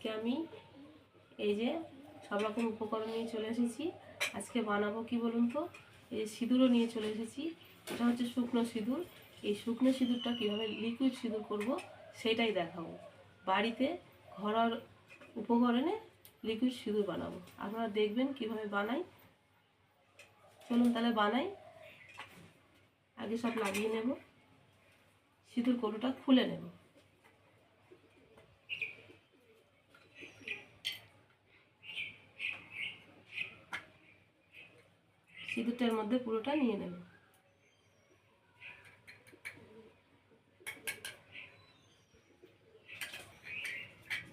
আজকে আমি এই যে সব রকম উপকরণ নিয়ে চলে এসেছি। আজকে বানাবো কি বলুন তো, এই সিঁদুরও নিয়ে চলে এসেছি। এটা হচ্ছে শুকনো সিঁদুর। এই শুকনো সিঁদুরটা কীভাবে লিকুইড সিঁদুর করব সেটাই দেখাবো। বাড়িতে ঘরোয়া উপকরণে লিকুইড সিঁদুর বানাবো, আপনারা দেখবেন কিভাবে বানাই। চলুন তাহলে বানাই। আগে সব লাগিয়ে নেব, সিঁদুর কৌটোটা খুলে নেব। সিঁদুরটার মধ্যে পুরোটা নিয়ে নেব।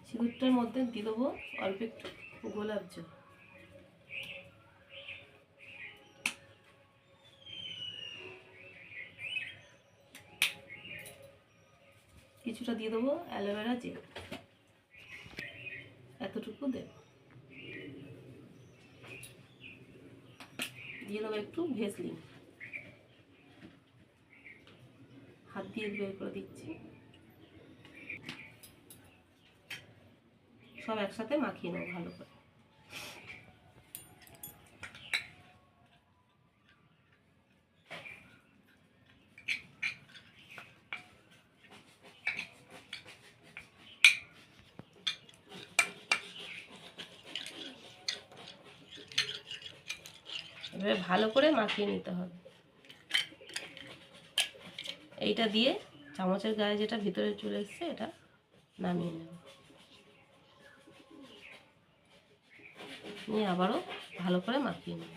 সিঁদুরটার মধ্যে দিয়ে দেবো অল্প একটু গোলাপ জল, কিছুটা দিয়ে দেবো অ্যালোভেরা জেল, এতটুকু দেব। দিয়ে দেবো একটু ভেসলিন, হাত দিয়ে বের করে দিচ্ছি। সব একসাথে মাখিয়ে নেব ভালো করে। এভাবে ভালো করে মাখিয়ে নিতে হবে। এইটা দিয়ে চামচের গায়ে যেটা ভিতরে চলে এসছে এটা নামিয়ে নেব, নিয়ে আবারও ভালো করে মাখিয়ে নেব।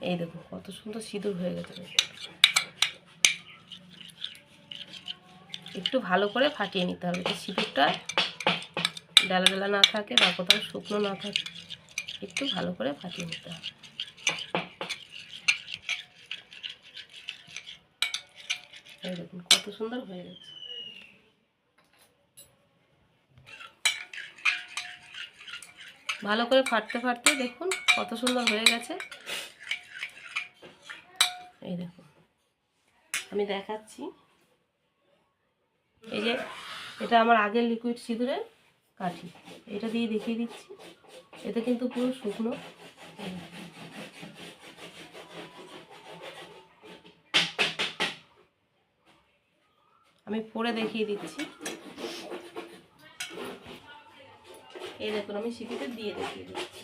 এই দেখুন কত সুন্দর সিঁদুর হয়ে গেছে। একটু ভালো করে ফাটিয়ে নিতে হবে, সিঁদুরটা ডালা ডালা না থাকে বা কোথাও শুকনো না থাকে, একটু ভালো করে ফাটিয়ে নিতে হবে। এই দেখুন কত সুন্দর হয়ে গেছে। ভালো করে ফাটতে ফাটতে দেখুন কত সুন্দর হয়ে গেছে। এই দেখুন আমি দেখাচ্ছি, এই যে এটা আমার আগের লিকুইড সিঁদুরের কাঠি, এটা দিয়ে দেখিয়ে দিচ্ছি। এতে কিন্তু পুরো শুকনো। আমি পরে দেখিয়ে দিচ্ছি। এই দেখুন আমি সিঁথিতে দিয়ে দেখিয়ে দিচ্ছি।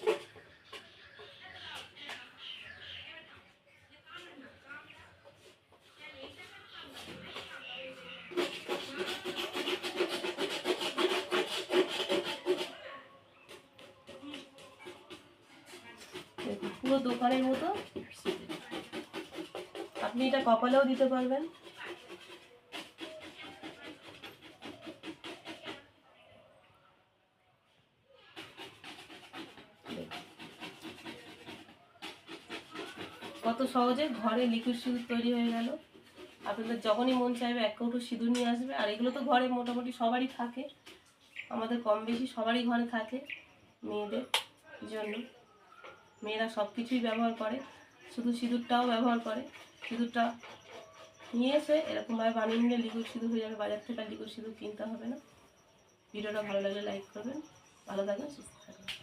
পুরো দোকানের মতো। আপনি এটা কপালেও দিতে পারবেন। কত সহজে ঘরে লিকুইড সিঁদুর তৈরি হয়ে গেল। আপনাদের যখনই মন চাইবে এক কৌটো সিঁদুর নিয়ে আসবে। আর এগুলো তো ঘরে মোটামুটি সবারই থাকে, আমাদের কম বেশি সবারই ঘরে থাকে। মেয়েদের জন্য মেয়েরা সব কিছুই ব্যবহার করে, শুধু সিঁদুরটাও ব্যবহার করে। সিঁদুরটা নিয়ে এসে এরকমভাবে বানিয়ে নিলে লিকুইড সিঁদুর হয়ে যাবে। বাজার থেকে আর লিকুইড সিঁদুর কিনতে হবে না। ভিডিওটা ভালো লাগলে লাইক করবেন। ভালো থাকবেন, সুস্থ থাকবেন।